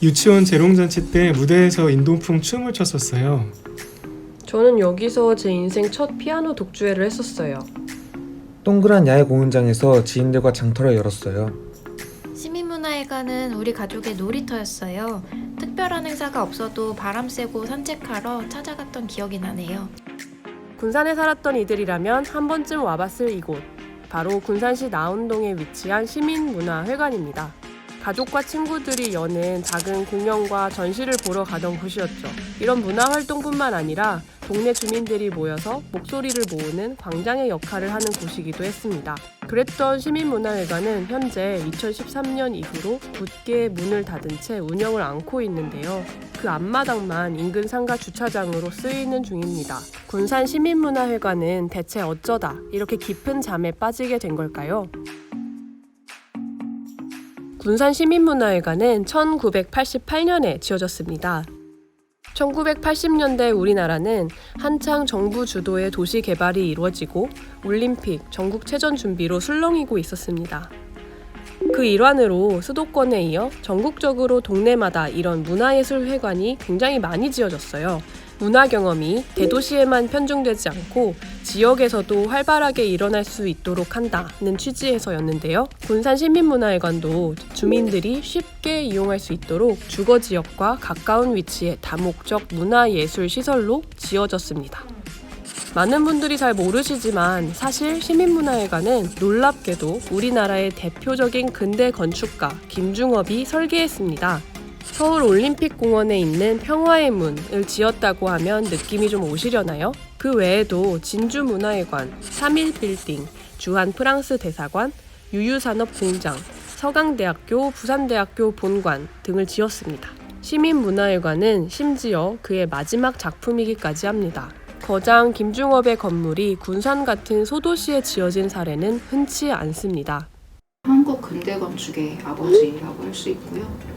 유치원 재롱잔치 때 무대에서 인동풍 춤을 췄었어요. 저는 여기서 제 인생 첫 피아노 독주회를 했었어요. 동그란 야외 공연장에서 지인들과 장터를 열었어요. 시민문화회관은 우리 가족의 놀이터였어요. 특별한 행사가 없어도 바람 쐬고 산책하러 찾아갔던 기억이 나네요. 군산에 살았던 이들이라면 한 번쯤 와봤을 이곳. 바로 군산시 나운동에 위치한 시민문화회관입니다. 가족과 친구들이 여는 작은 공연과 전시를 보러 가던 곳이었죠. 이런 문화활동뿐만 아니라 동네 주민들이 모여서 목소리를 모으는 광장의 역할을 하는 곳이기도 했습니다. 그랬던 시민문화회관은 현재 2013년 이후로 굳게 문을 닫은 채 운영을 않고 있는데요. 그 앞마당만 인근 상가 주차장으로 쓰이는 중입니다. 군산 시민문화회관은 대체 어쩌다 이렇게 깊은 잠에 빠지게 된 걸까요? 군산 시민문화회관은 1988년에 지어졌습니다. 1980년대 우리나라는 한창 정부 주도의 도시 개발이 이루어지고 올림픽, 전국체전 준비로 술렁이고 있었습니다. 그 일환으로 수도권에 이어 전국적으로 동네마다 이런 문화예술회관이 굉장히 많이 지어졌어요. 문화 경험이 대도시에만 편중되지 않고 지역에서도 활발하게 일어날 수 있도록 한다는 취지에서였는데요. 군산 시민문화회관도 주민들이 쉽게 이용할 수 있도록 주거지역과 가까운 위치의 다목적 문화예술시설로 지어졌습니다. 많은 분들이 잘 모르시지만 사실 시민문화회관은 놀랍게도 우리나라의 대표적인 근대 건축가 김중업이 설계했습니다. 서울 올림픽공원에 있는 평화의 문을 지었다고 하면 느낌이 좀 오시려나요? 그 외에도 진주문화회관, 3.1빌딩, 주한 프랑스 대사관, 유유산업공장, 서강대학교, 부산대학교 본관 등을 지었습니다. 시민문화회관은 심지어 그의 마지막 작품이기까지 합니다. 거장 김중업의 건물이 군산 같은 소도시에 지어진 사례는 흔치 않습니다. 한국 근대 건축의 아버지라고 할 수 있고요.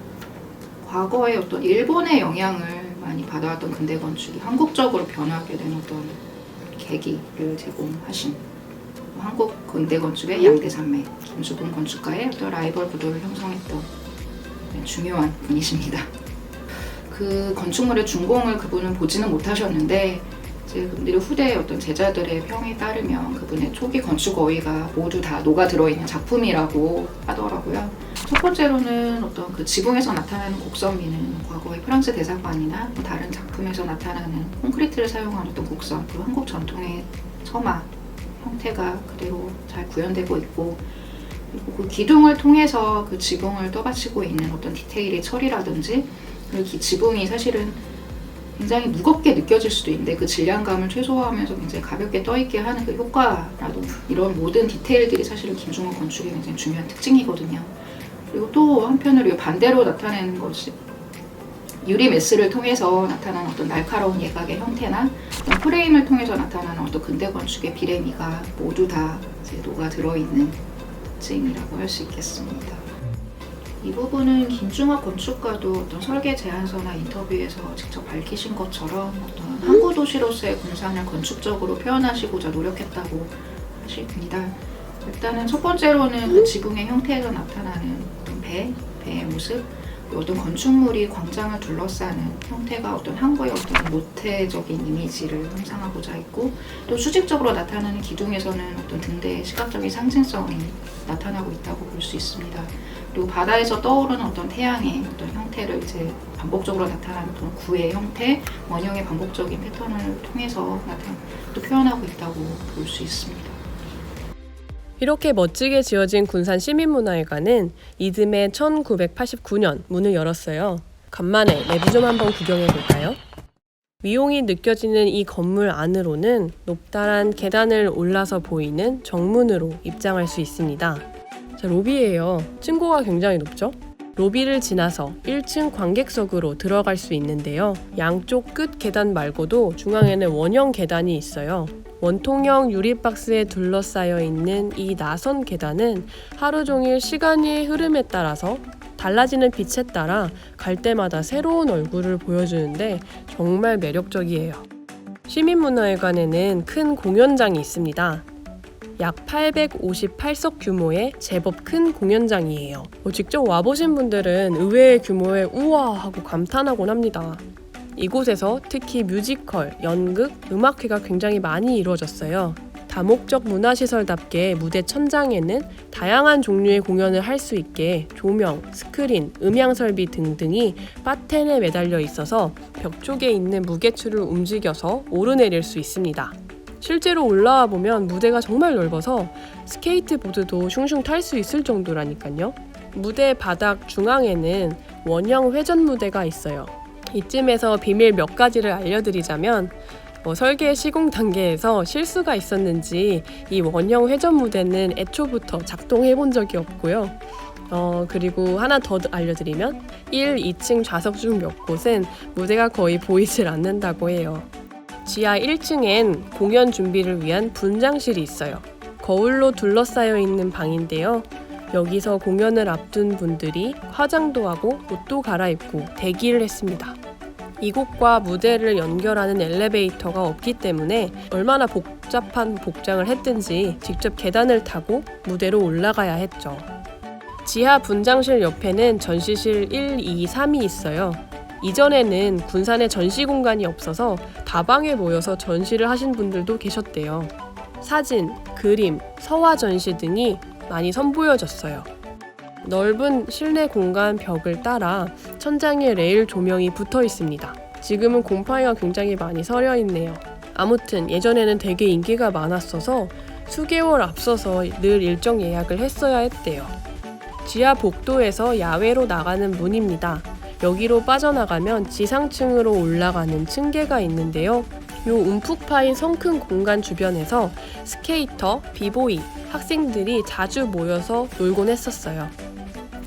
과거에 어떤 일본의 영향을 많이 받아왔던 근대 건축이 한국적으로 변하게 된 어떤 계기를 제공하신 한국 근대 건축의 양대 산맥 김수봉 건축가의 어떤 라이벌 구도를 형성했던 중요한 분이십니다. 그 건축물의 준공을 그분은 보지는 못하셨는데 그분들이 후대 어떤 제자들의 평에 따르면 그분의 초기 건축 어휘가 모두 다 녹아 들어있는 작품이라고 하더라고요. 첫 번째로는 어떤 그 지붕에서 나타나는 곡선미는 과거의 프랑스 대사관이나 다른 작품에서 나타나는 콘크리트를 사용한 어떤 곡선, 그 한국 전통의 처마 형태가 그대로 잘 구현되고 있고, 그리고 그 기둥을 통해서 그 지붕을 떠받치고 있는 어떤 디테일의 처리라든지, 그리고 이 지붕이 사실은 굉장히 무겁게 느껴질 수도 있는데 그 질량감을 최소화하면서 굉장히 가볍게 떠있게 하는 그 효과라도 이런 모든 디테일들이 사실은 김중업 건축의 굉장히 중요한 특징이거든요. 그리고 또 한편으로 반대로 나타내는 것이 유리 메스를 통해서 나타나는 어떤 날카로운 예각의 형태나 어떤 프레임을 통해서 나타나는 어떤 근대 건축의 비례미가 모두 다 이제 녹아 들어있는 특징이라고 할 수 있겠습니다. 이 부분은 김중업 건축가도 어떤 설계 제안서나 인터뷰에서 직접 밝히신 것처럼 어떤 항구 도시로서의 군산을 건축적으로 표현하시고자 노력했다고 하십니다. 일단은 첫 번째로는 그 지붕의 형태에서 나타나는 어떤 배의 모습, 어떤 건축물이 광장을 둘러싸는 형태가 어떤 항구의 어떤 모태적인 이미지를 형상하고자 했고, 또 수직적으로 나타나는 기둥에서는 어떤 등대의 시각적인 상징성이 나타나고 있다고 볼 수 있습니다. 그리고 바다에서 떠오르는 어떤 태양의 어떤 형태를 이제 반복적으로 나타나는 어떤 구의 형태, 원형의 반복적인 패턴을 통해서 또 표현하고 있다고 볼 수 있습니다. 이렇게 멋지게 지어진 군산 시민문화회관은 이듬해 1989년 문을 열었어요. 간만에 내부 좀 한번 구경해볼까요? 위용이 느껴지는 이 건물 안으로는 높다란 계단을 올라서 보이는 정문으로 입장할 수 있습니다. 자, 로비예요. 층고가 굉장히 높죠? 로비를 지나서 1층 관객석으로 들어갈 수 있는데요. 양쪽 끝 계단 말고도 중앙에는 원형 계단이 있어요. 원통형 유리박스에 둘러싸여 있는 이 나선 계단은 하루 종일 시간의 흐름에 따라서 달라지는 빛에 따라 갈 때마다 새로운 얼굴을 보여주는데 정말 매력적이에요. 시민문화회관에는 큰 공연장이 있습니다. 약 858석 규모의 제법 큰 공연장이에요. 직접 와보신 분들은 의외의 규모에 우와 하고 감탄하곤 합니다. 이곳에서 특히 뮤지컬, 연극, 음악회가 굉장히 많이 이루어졌어요. 다목적 문화시설답게 무대 천장에는 다양한 종류의 공연을 할 수 있게 조명, 스크린, 음향 설비 등등이 바텐에 매달려 있어서 벽 쪽에 있는 무게추를 움직여서 오르내릴 수 있습니다. 실제로 올라와 보면 무대가 정말 넓어서 스케이트보드도 슝슝 탈 수 있을 정도라니까요. 무대 바닥 중앙에는 원형 회전 무대가 있어요. 이쯤에서 비밀 몇 가지를 알려드리자면 설계 시공 단계에서 실수가 있었는지 이 원형 회전 무대는 애초부터 작동해 본 적이 없고요. 그리고 하나 더 알려드리면 1, 2층 좌석 중 몇 곳은 무대가 거의 보이질 않는다고 해요. 지하 1층엔 공연 준비를 위한 분장실이 있어요. 거울로 둘러싸여 있는 방인데요. 여기서 공연을 앞둔 분들이 화장도 하고 옷도 갈아입고 대기를 했습니다. 이곳과 무대를 연결하는 엘리베이터가 없기 때문에 얼마나 복잡한 복장을 했든지 직접 계단을 타고 무대로 올라가야 했죠. 지하 분장실 옆에는 전시실 1, 2, 3이 있어요. 이전에는 군산에 전시 공간이 없어서 다방에 모여서 전시를 하신 분들도 계셨대요. 사진, 그림, 서화 전시 등이 많이 선보여졌어요. 넓은 실내 공간 벽을 따라 천장에 레일 조명이 붙어 있습니다. 지금은 곰팡이가 굉장히 많이 서려 있네요. 아무튼 예전에는 되게 인기가 많았어서 수개월 앞서서 늘 일정 예약을 했어야 했대요. 지하 복도에서 야외로 나가는 문입니다. 여기로 빠져나가면 지상층으로 올라가는 층계가 있는데요. 요 움푹 파인 성큰 공간 주변에서 스케이터, 비보이, 학생들이 자주 모여서 놀곤 했었어요.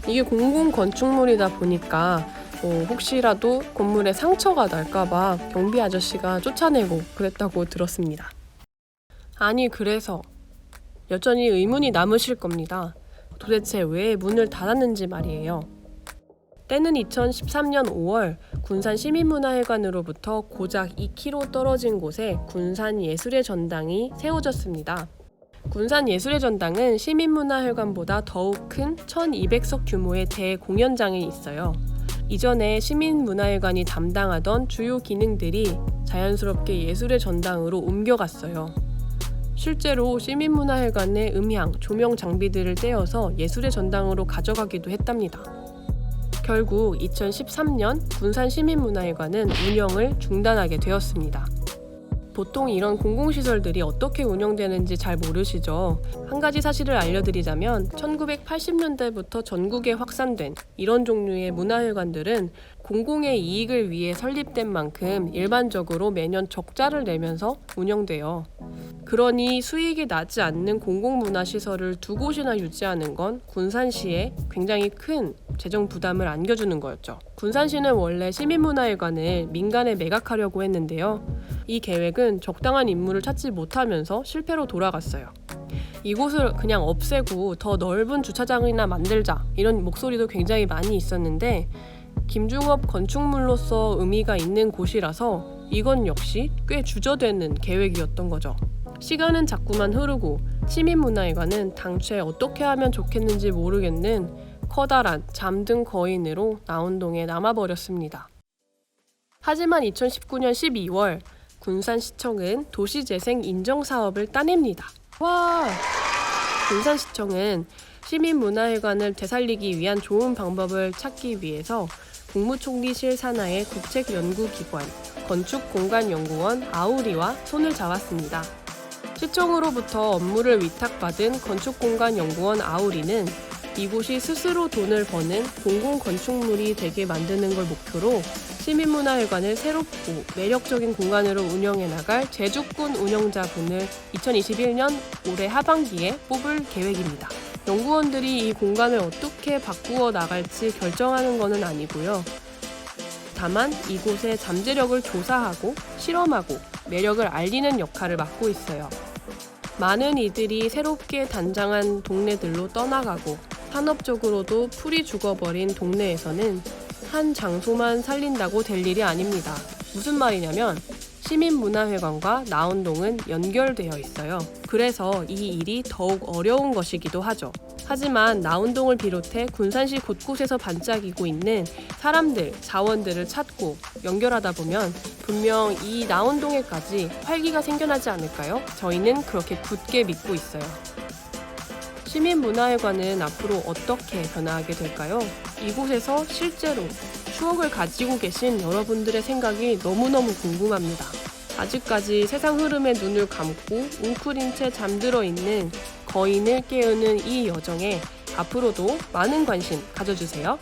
이게 공공 건축물이다 보니까 혹시라도 건물에 상처가 날까봐 경비 아저씨가 쫓아내고 그랬다고 들었습니다. 아니 그래서 여전히 의문이 남으실 겁니다. 도대체 왜 문을 닫았는지 말이에요. 때는 2013년 5월 군산 시민문화회관으로부터 고작 2km 떨어진 곳에 군산 예술의 전당이 세워졌습니다. 군산 예술의 전당은 시민문화회관보다 더욱 큰 1200석 규모의 대공연장에 있어요. 이전에 시민문화회관이 담당하던 주요 기능들이 자연스럽게 예술의 전당으로 옮겨갔어요. 실제로 시민문화회관의 음향, 조명 장비들을 떼어서 예술의 전당으로 가져가기도 했답니다. 결국 2013년 군산 시민문화회관은 운영을 중단하게 되었습니다. 보통 이런 공공시설들이 어떻게 운영되는지 잘 모르시죠? 한 가지 사실을 알려드리자면 1980년대부터 전국에 확산된 이런 종류의 문화회관들은 공공의 이익을 위해 설립된 만큼 일반적으로 매년 적자를 내면서 운영돼요. 그러니 수익이 나지 않는 공공문화시설을 두 곳이나 유지하는 건 군산시에 굉장히 큰 재정 부담을 안겨주는 거였죠. 군산시는 원래 시민문화회관을 민간에 매각하려고 했는데요. 이 계획은 적당한 인물을 찾지 못하면서 실패로 돌아갔어요. 이곳을 그냥 없애고 더 넓은 주차장이나 만들자 이런 목소리도 굉장히 많이 있었는데 김중업 건축물로서 의미가 있는 곳이라서 이건 역시 꽤 주저되는 계획이었던 거죠. 시간은 자꾸만 흐르고 시민문화회관은 당최 어떻게 하면 좋겠는지 모르겠는 커다란 잠든 거인으로 나운동에 남아버렸습니다. 하지만 2019년 12월 군산시청은 도시재생 인정사업을 따냅니다. 와! 군산시청은 시민문화회관을 되살리기 위한 좋은 방법을 찾기 위해서 국무총리실 산하의 국책연구기관 건축공간연구원 아우리와 손을 잡았습니다. 시청으로부터 업무를 위탁받은 건축공간연구원 아우리는 이곳이 스스로 돈을 버는 공공건축물이 되게 만드는 걸 목표로 시민문화회관을 새롭고 매력적인 공간으로 운영해 나갈 제주군 운영자분을 2021년 올해 하반기에 뽑을 계획입니다. 연구원들이 이 공간을 어떻게 바꾸어 나갈지 결정하는 것은 아니고요. 다만 이곳의 잠재력을 조사하고 실험하고 매력을 알리는 역할을 맡고 있어요. 많은 이들이 새롭게 단장한 동네들로 떠나가고 산업적으로도 풀이 죽어버린 동네에서는 한 장소만 살린다고 될 일이 아닙니다. 무슨 말이냐면 시민문화회관과 나운동은 연결되어 있어요. 그래서 이 일이 더욱 어려운 것이기도 하죠. 하지만 나운동을 비롯해 군산시 곳곳에서 반짝이고 있는 사람들, 자원들을 찾고 연결하다 보면 분명 이 나운동에까지 활기가 생겨나지 않을까요? 저희는 그렇게 굳게 믿고 있어요. 시민문화회관은 앞으로 어떻게 변화하게 될까요? 이곳에서 실제로 추억을 가지고 계신 여러분들의 생각이 너무너무 궁금합니다. 아직까지 세상 흐름에 눈을 감고 웅크린 채 잠들어 있는 거인을 깨우는 이 여정에 앞으로도 많은 관심 가져주세요.